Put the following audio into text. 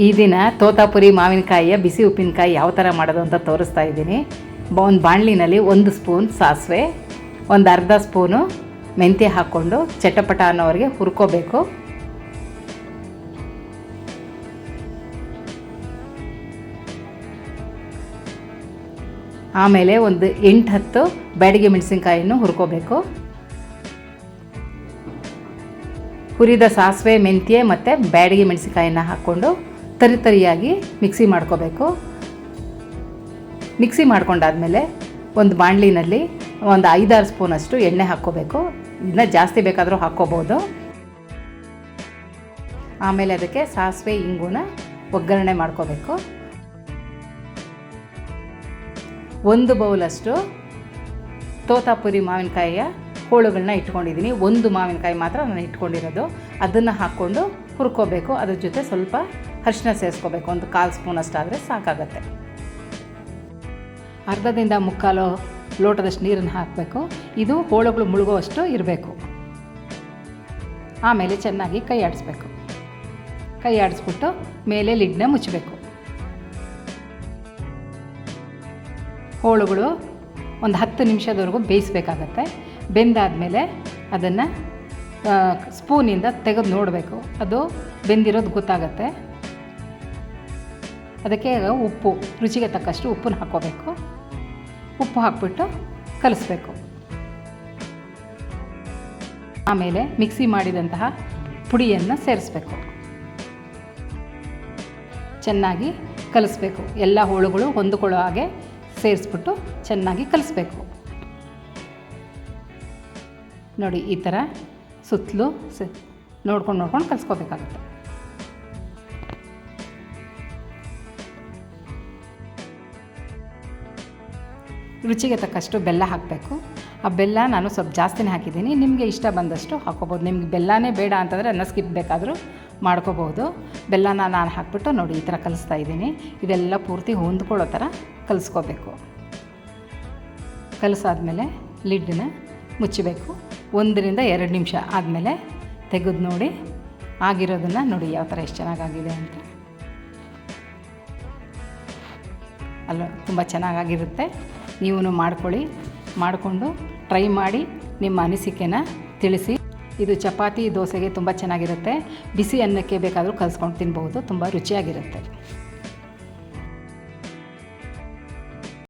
ಈ ದಿನ ತೋತಾಪುರಿ ಮಾವಿನಕಾಯಿಯ ಬಿಸಿ ಉಪ್ಪಿನಕಾಯಿ ಯಾವ ಥರ ಮಾಡೋದು ಅಂತ ತೋರಿಸ್ತಾ ಇದ್ದೀನಿ. ಒಂದು ಬಾಣಲಿನಲ್ಲಿ 1 ಸ್ಪೂನ್ ಸಾಸಿವೆ, ಒಂದು ಅರ್ಧ ಸ್ಪೂನು ಮೆಂತ್ಯ ಹಾಕ್ಕೊಂಡು ಚಟಪಟ ಅನ್ನೋವರೆಗೆ ಹುರ್ಕೋಬೇಕು. ಆಮೇಲೆ ಒಂದು 8-10 ಬ್ಯಾಡಗಿ ಮೆಣಸಿನ್ಕಾಯನ್ನು ಹುರ್ಕೋಬೇಕು. ಹುರಿದ ಸಾಸಿವೆ, ಮೆಂತ್ಯ ಮತ್ತು ಬ್ಯಾಡಗಿ ಮೆಣಸಿನ್ಕಾಯಿನ ಹಾಕ್ಕೊಂಡು ತರಿಯಾಗಿ ಮಿಕ್ಸಿ ಮಾಡ್ಕೋಬೇಕು. ಮಿಕ್ಸಿ ಮಾಡ್ಕೊಂಡಾದಮೇಲೆ ಒಂದು ಬಾಣಲಿನಲ್ಲಿ ಒಂದು 5-6 ಸ್ಪೂನಷ್ಟು ಎಣ್ಣೆ ಹಾಕ್ಕೋಬೇಕು. ಇದನ್ನ ಜಾಸ್ತಿ ಬೇಕಾದರೂ ಹಾಕ್ಕೋಬೋದು. ಆಮೇಲೆ ಅದಕ್ಕೆ ಸಾಸಿವೆ, ಇಂಗುನ ಒಗ್ಗರಣೆ ಮಾಡ್ಕೋಬೇಕು. 1 ಬೌಲಷ್ಟು ತೋತಾಪುರಿ ಮಾವಿನಕಾಯಿಯ ಹೋಳುಗಳನ್ನ ಇಟ್ಕೊಂಡಿದ್ದೀನಿ. 1 ಮಾವಿನಕಾಯಿ ಮಾತ್ರ ನಾನು ಇಟ್ಕೊಂಡಿರೋದು. ಅದನ್ನು ಹಾಕ್ಕೊಂಡು ಹುರ್ಕೋಬೇಕು. ಅದ್ರ ಜೊತೆ ಸ್ವಲ್ಪ ಅರಿಶಿನ ಸೇರಿಸ್ಕೋಬೇಕು. ಒಂದು 1/4 ಸ್ಪೂನಷ್ಟಾದರೆ ಸಾಕಾಗತ್ತೆ. ಅರ್ಧದಿಂದ 3/4 ಲೋಟದಷ್ಟು ನೀರನ್ನು ಹಾಕಬೇಕು. ಇದು ಹೋಳುಗಳು ಮುಳುಗೋವಷ್ಟು ಇರಬೇಕು. ಆಮೇಲೆ ಚೆನ್ನಾಗಿ ಕೈ ಆಡಿಸ್ಬೇಕು. ಕೈ ಆಡಿಸ್ಬಿಟ್ಟು ಮೇಲೆ ಲಿಡ್ನ ಮುಚ್ಚಬೇಕು. ಹೋಳುಗಳು ಒಂದು 10 ನಿಮಿಷದವರೆಗೂ ಬೇಯಿಸಬೇಕಾಗತ್ತೆ. ಬೆಂದಾದಮೇಲೆ ಅದನ್ನು ಸ್ಪೂನಿಂದ ತೆಗೆದು ನೋಡಬೇಕು. ಅದು ಬೆಂದಿರೋದು ಗೊತ್ತಾಗತ್ತೆ. ಅದಕ್ಕೆ ಉಪ್ಪು, ರುಚಿಗೆ ತಕ್ಕಷ್ಟು ಉಪ್ಪನ್ನು ಹಾಕ್ಕೋಬೇಕು. ಉಪ್ಪು ಹಾಕ್ಬಿಟ್ಟು ಕಲಿಸ್ಬೇಕು. ಆಮೇಲೆ ಮಿಕ್ಸಿ ಮಾಡಿದಂತಹ ಪುಡಿಯನ್ನು ಸೇರಿಸ್ಬೇಕು. ಚೆನ್ನಾಗಿ ಕಲಿಸ್ಬೇಕು. ಎಲ್ಲ ಹೋಳುಗಳು ಹೊಂದಿಕೊಳ್ಳೋ ಹಾಗೆ ಸೇರಿಸ್ಬಿಟ್ಟು ಚೆನ್ನಾಗಿ ಕಲಿಸ್ಬೇಕು. ನೋಡಿ, ಈ ಥರ ಸುತ್ತಲೂ ನೋಡ್ಕೊಂಡು ಕಲಿಸ್ಕೋಬೇಕಾಗುತ್ತೆ. ರುಚಿಗೆ ತಕ್ಕಷ್ಟು ಬೆಲ್ಲ ಹಾಕಬೇಕು. ಆ ಬೆಲ್ಲ ನಾನು ಸ್ವಲ್ಪ ಜಾಸ್ತಿನೇ ಹಾಕಿದ್ದೀನಿ. ನಿಮಗೆ ಇಷ್ಟ ಬಂದಷ್ಟು ಹಾಕ್ಕೋಬೋದು. ನಿಮ್ಗೆ ಬೆಲ್ಲನೇ ಬೇಡ ಅಂತಂದರೆ ಅದನ್ನ ಸ್ಕಿಪ್ ಬೇಕಾದರೂ ಮಾಡ್ಕೋಬೋದು. ಬೆಲ್ಲನ ನಾನು ಹಾಕ್ಬಿಟ್ಟು ನೋಡಿ ಈ ಥರ ಕಲಿಸ್ತಾ ಇದ್ದೀನಿ. ಇದೆಲ್ಲ ಪೂರ್ತಿ ಹೊಂದ್ಕೊಳ್ಳೋ ಥರ ಕಲಿಸ್ಕೋಬೇಕು. ಕಲಿಸಾದ್ಮೇಲೆ ಲಿಡ್ಡನ್ನ ಮುಚ್ಚಬೇಕು. 1-2 ನಿಮಿಷ ಆದಮೇಲೆ ತೆಗೆದು ನೋಡಿ ಆಗಿರೋದನ್ನು ನೋಡಿ ಯಾವ ಥರ ಎಷ್ಟು ಚೆನ್ನಾಗಾಗಿದೆ ಅಂತ. ಅಲ್ಲ, ತುಂಬ ಚೆನ್ನಾಗಿರುತ್ತೆ. ನೀವು ಮಾಡ್ಕೊಳ್ಳಿ. ಮಾಡಿಕೊಂಡು ಟ್ರೈ ಮಾಡಿ ನಿಮ್ಮ ಅನಿಸಿಕೆನ ತಿಳಿಸಿ. ಇದು ಚಪಾತಿ, ದೋಸೆಗೆ ತುಂಬ ಚೆನ್ನಾಗಿರುತ್ತೆ. ಬಿಸಿ ಅನ್ನಕ್ಕೆ ಬೇಕಾದರೂ ಕಲಿಸ್ಕೊಂಡು ತಿನ್ಬೋದು. ತುಂಬ ರುಚಿಯಾಗಿರುತ್ತೆ.